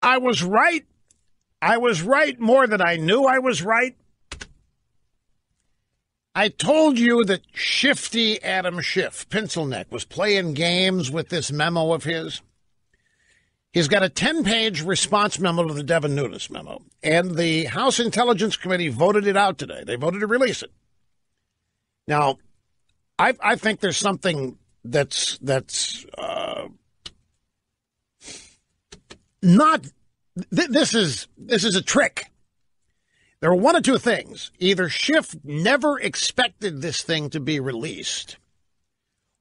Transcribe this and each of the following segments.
I was right. I was right more than I knew I was right. I told you that Shifty Adam Schiff, pencil neck, was playing games with this memo of his. He's got a 10-page response memo to the Devin Nunes memo, and the House Intelligence Committee voted it out today. They voted to release it. Now, I think there's something that's not. This is a trick. There are one of two things. Either Schiff never expected this thing to be released,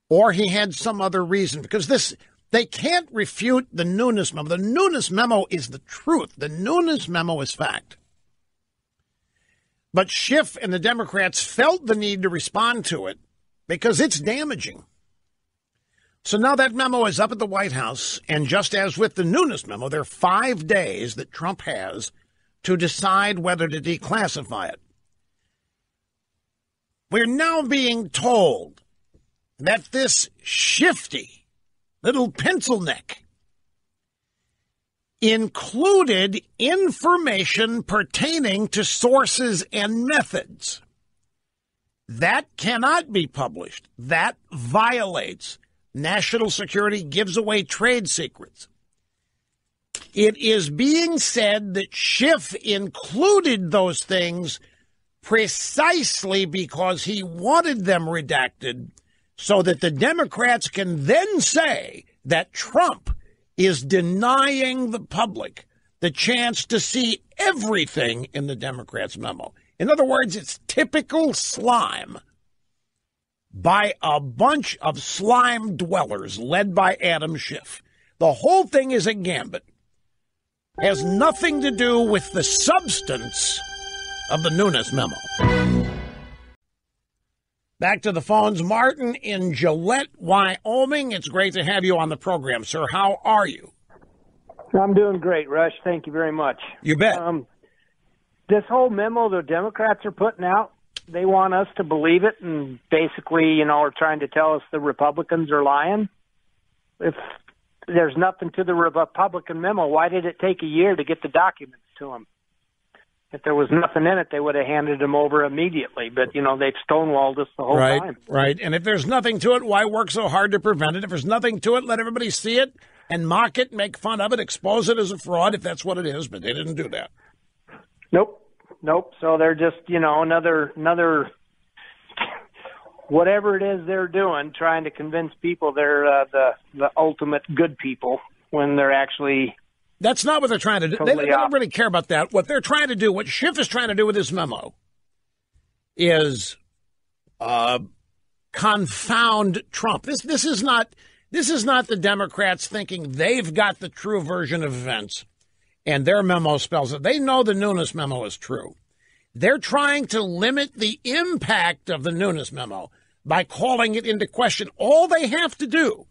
or he had some other reason, because they can't refute the Nunes memo. The Nunes memo is the truth. The Nunes memo is fact. But Schiff and the Democrats felt the need to respond to it because it's damaging. So now that memo is up at the White House, and just as with the Nunes memo, there are 5 days that Trump has to decide whether to declassify it. We're now being told that this shifty little pencil neck included information pertaining to sources and methods. That cannot be published. That violates national security, gives away trade secrets. It is being said that Schiff included those things precisely because he wanted them redacted so that the Democrats can then say that Trump is denying the public the chance to see everything in the Democrats' memo. In other words, it's typical slime by a bunch of slime dwellers led by Adam Schiff. The whole thing is a gambit. Has nothing to do with the substance of the Nunes memo. Back to the phones. Martin in Gillette, Wyoming. It's great to have you on the program, sir. How are you? I'm doing great, Rush. Thank you very much. You bet. This whole memo the Democrats are putting out, they want us to believe it and basically, are trying to tell us the Republicans are lying. If there's nothing to the Republican memo, why did it take a year to get the documents to them? If there was nothing in it, they would have handed them over immediately. But, they've stonewalled us the whole time. Right. And if there's nothing to it, why work so hard to prevent it? If there's nothing to it, let everybody see it and mock it, make fun of it, expose it as a fraud if that's what it is. But they didn't do that. Nope. So they're just, another whatever it is they're doing, trying to convince people they're the ultimate good people when they're actually. That's not what they're trying to do. They don't really care about that. What they're trying to do, what Schiff is trying to do with this memo, is confound Trump. This is not the Democrats thinking they've got the true version of events, and their memo spells it. They know the Nunes memo is true. They're trying to limit the impact of the Nunes memo by calling it into question. All they have to do,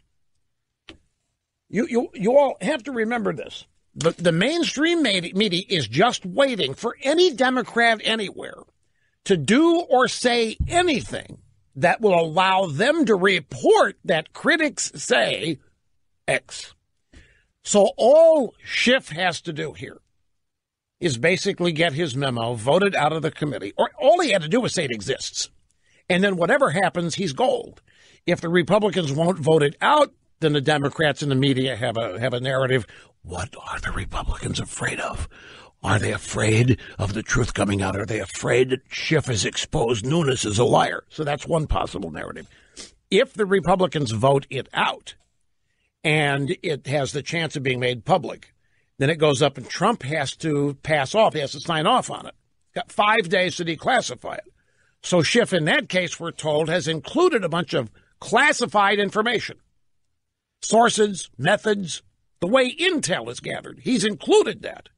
you all have to remember this. The mainstream media is just waiting for any Democrat anywhere to do or say anything that will allow them to report that critics say X. So all Schiff has to do here is basically get his memo voted out of the committee. Or all he had to do was say it exists. And then whatever happens, he's gold. If the Republicans won't vote it out, then the Democrats and the media have a narrative. What are the Republicans afraid of? Are they afraid of the truth coming out? Are they afraid that Schiff has exposed Nunes as a liar? So that's one possible narrative. If the Republicans vote it out and it has the chance of being made public, then it goes up and Trump has to pass off. He has to sign off on it. Got 5 days to declassify it. So Schiff, in that case, we're told, has included a bunch of classified information. Sources, methods, the way intel is gathered. He's included that.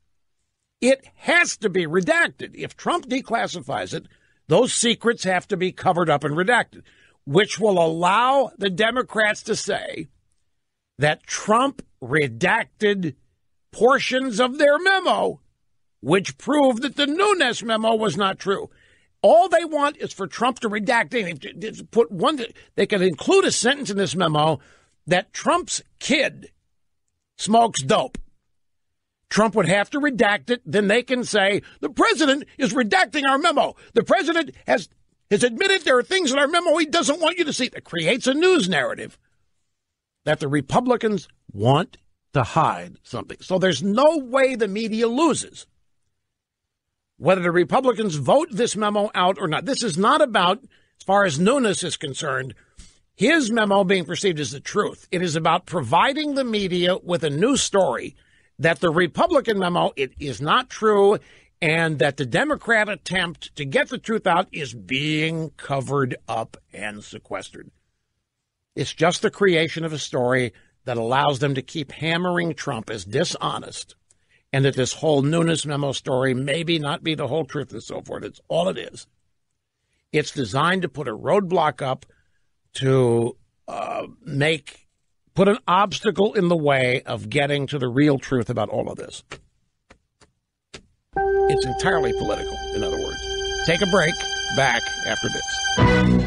It has to be redacted. If Trump declassifies it, those secrets have to be covered up and redacted, which will allow the Democrats to say that Trump redacted portions of their memo, which prove that the Nunes memo was not true. All they want is for Trump to redact anything. Put one. They can include a sentence in this memo that Trump's kid smokes dope. Trump would have to redact it. Then they can say, the president is redacting our memo. The president has admitted there are things in our memo he doesn't want you to see. That creates a news narrative that the Republicans want to hide something. So there's no way the media loses, whether the Republicans vote this memo out or not. This is not about, as far as Nunes is concerned, his memo being perceived as the truth. It is about providing the media with a new story that the Republican memo, it is not true, and that the Democrat attempt to get the truth out is being covered up and sequestered. It's just the creation of a story that allows them to keep hammering Trump as dishonest, and that this whole Nunes memo story maybe not be the whole truth and so forth. It's all it is. It's designed to put a roadblock up to put an obstacle in the way of getting to the real truth about all of this. It's entirely political, in other words. Take a break. Back after this.